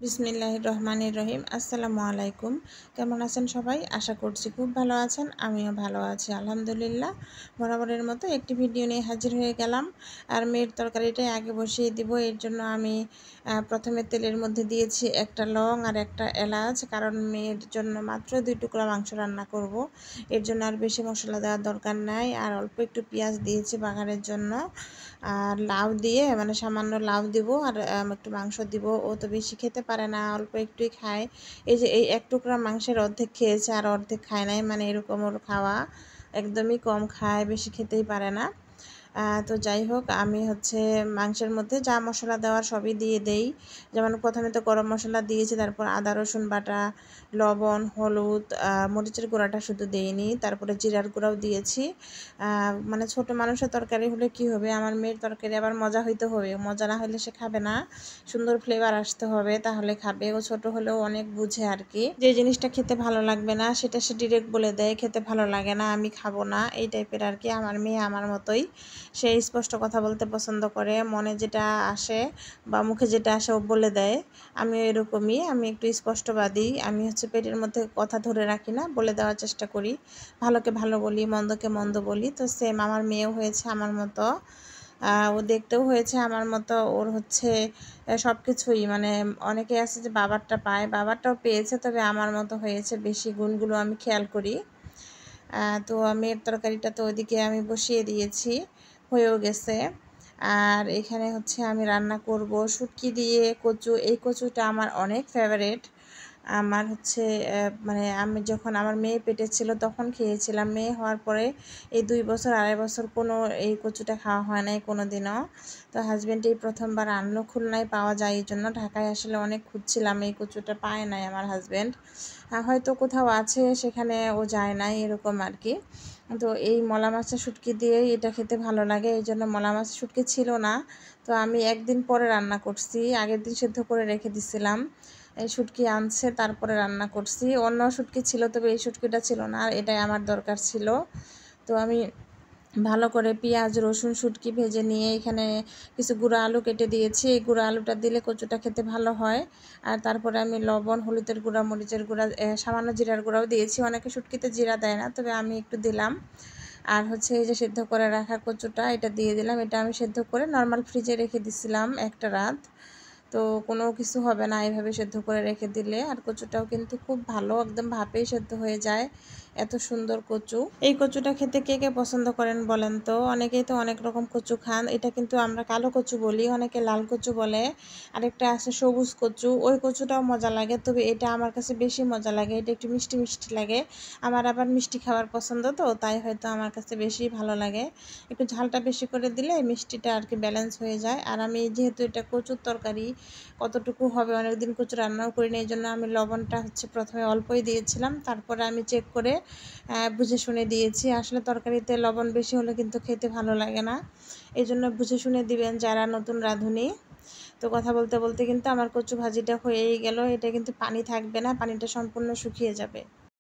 বিসমিল্লাহির রহমানির রহিম। আসসালামু আলাইকুম। কেমন আছেন সবাই? আশা করছি খুব ভালো আছেন। আমিও ভালো আছি আলহামদুলিল্লাহ। বরাবরের মতো একটি ভিডিও নিয়ে হাজির হয়ে গেলাম। আর মেয়ের তরকারিটাই আগে বসিয়ে দিব। এর জন্য আমি প্রথমে তেলের মধ্যে দিয়েছি একটা লং আর একটা এলাচ, কারণ মেয়ের জন্য মাত্র 2 টুকরা মাংস রান্না করব। এর জন্য আর বেশি মশলা দেওয়ার দরকার নাই। আর অল্প একটু পেঁয়াজ দিয়েছি বাগারের জন্য। আর লাউ দিয়ে সামান্য লাউ দিব আর একটু মাংস দিব। ও তো বেশি খেতে পারে না, অল্প একটুই খায়। এই যে এই এক টুকরা মাংসের অর্ধেক খেয়েছে আর অর্ধেক খায় নাই, এরকম ওর খাওয়া একদমই কম খায়, বেশি খেতেই পারে না। তো যাই হোক, আমি মাংসের মধ্যে যা মশলা দেওয়ার সবই দিয়ে দেই। যেমন প্রথমে তো গরম মশলা দিয়েছি, তারপর আদা রসুন বাটা, লবণ, হলুদ, মরিচের গুঁড়াটা শুধু দেইনি, তারপরে জিরার গুঁড়াও দিয়েছি। ছোট মানুষের তরকারি হলে কি হবে, আমার মেয়ের তরকারি আবার মজা হইতে হবে, মজা না হলে সে খাবে না, সুন্দর ফ্লেভার আসতে হবে তাহলে খাবে। ও ছোট হলেও অনেক বুঝে আর কি, যে জিনিসটা খেতে ভালো লাগবে না সেটা সে ডিরেক্ট বলে দেয়, খেতে ভালো লাগে না, আমি খাবো না, এই টাইপের আর কি। আমার মেয়ে আমার মতোই, সে স্পষ্ট কথা বলতে পছন্দ করে, মনে যেটা আসে বা মুখে যেটা আসে ও বলে দেয়। আমি এরকমই, আমি একটু স্পষ্টবাদী, আমি পেটের মধ্যে কথা ধরে রাখি না, বলে দেওয়ার চেষ্টা করি, ভালোকে ভালো বলি, মন্দকে মন্দ বলি। তো সেম আমার মেয়েও হয়েছে আমার মতো, ও দেখতেও হয়েছে আমার মতো। ওর সব কিছুই অনেকে আছে যে বাবারটা পায়, বাবারটাও পেয়েছে, তবে আমার মতো হয়েছে, বেশি গুণগুলো আমি খেয়াল করি। তো মেয়ের তরকারিটা তো ওইদিকে আমি বসিয়ে দিয়েছি, হয়েও গেছে। আর এখানে আমি রান্না করব শুটকি দিয়ে কচু। এই কচুটা আমার অনেক ফেভারিট। আমার আমি যখন আমার মেয়ে পেটে ছিল তখন খেয়েছিলাম, মেয়ে হওয়ার পরে এই 2 বছর 2.5 বছর কোনো এই কচুটা খাওয়া হয় নাই কোনো দিনও। তো হাজব্যান্ড এই প্রথমবার আনলো, খুলনায় পাওয়া যায়, এই জন্য ঢাকায় আসলে অনেক খুঁজছিলাম, এই কচুটা পায় নাই আমার হাজব্যান্ড, হয়তো কোথাও আছে সেখানে ও যায় নাই, এরকম আর কি। তো এই মলা মাছের শুটকি দিয়েই এটা খেতে ভালো লাগে, এই জন্য মলা মাছের শুটকি ছিল না, তো আমি একদিন পরে রান্না করছি, আগের দিন সেদ্ধ করে রেখে দিছিলাম। এই শুটকি আনছে তারপরে রান্না করছি, অন্য শুটকি ছিল তবে এই শুটকিটা ছিল না, আর এটাই আমার দরকার ছিল। তো আমি ভালো করে পেঁয়াজ রসুন শুটকি ভেজে নিয়ে এখানে কিছু গুঁড়া আলু কেটে দিয়েছি, এই গুঁড়া আলুটা দিলে কচুটা খেতে ভালো হয়। আর তারপরে আমি লবণ, হলুদের গুঁড়া, মরিচের গুঁড়া, সামান্য জিরার গুঁড়াও দিয়েছি, অনেকে শুটকিতে জিরা দেয় না, তবে আমি একটু দিলাম। আর এই যে সেদ্ধ করে রাখা কচুটা এটা দিয়ে দিলাম, এটা আমি সেদ্ধ করে নর্মাল ফ্রিজে রেখে দিছিলাম একটা রাত। তো কোনো কিছু হবে না এভাবে সেদ্ধ করে রেখে দিলে। আর কচুটাও কিন্তু খুব ভালো, একদম ভাপেই সেদ্ধ হয়ে যায়, এত সুন্দর কচু। এই কচুটা খেতে কে কে পছন্দ করেন বলেন তো? অনেকেই তো অনেক রকম কচু খান, এটা কিন্তু আমরা কালো কচু বলি, অনেকে লাল কচু বলে, আরেকটা আছে সবুজ কচু, ওই কচুটাও মজা লাগে, তবে এটা আমার কাছে বেশি মজা লাগে, এটা একটু মিষ্টি মিষ্টি লাগে। আমার আবার মিষ্টি খাওয়ার পছন্দ, তো তাই হয়তো আমার কাছে বেশি ভালো লাগে, একটু ঝালটা বেশি করে দিলে মিষ্টিটা আর কি ব্যালেন্স হয়ে যায়। আর আমি যেহেতু এটা কচুর তরকারি, কতটুকু হবে, অনেকদিন কচু রান্নাও করি না, এই জন্য আমি লবণটা প্রথমে অল্পই দিয়েছিলাম, তারপরে আমি চেক করে বুঝে শুনে দিয়েছি। আসলে তরকারিতে লবণ বেশি হলে কিন্তু খেতে ভালো লাগে না, এই জন্য বুঝে শুনে দিবেন যারা নতুন রাঁধুনি। তো কথা বলতে বলতে কিন্তু আমার কচু ভাজিটা হয়েই গেল, এটা কিন্তু পানি থাকবে না, পানিটা সম্পূর্ণ শুকিয়ে যাবে।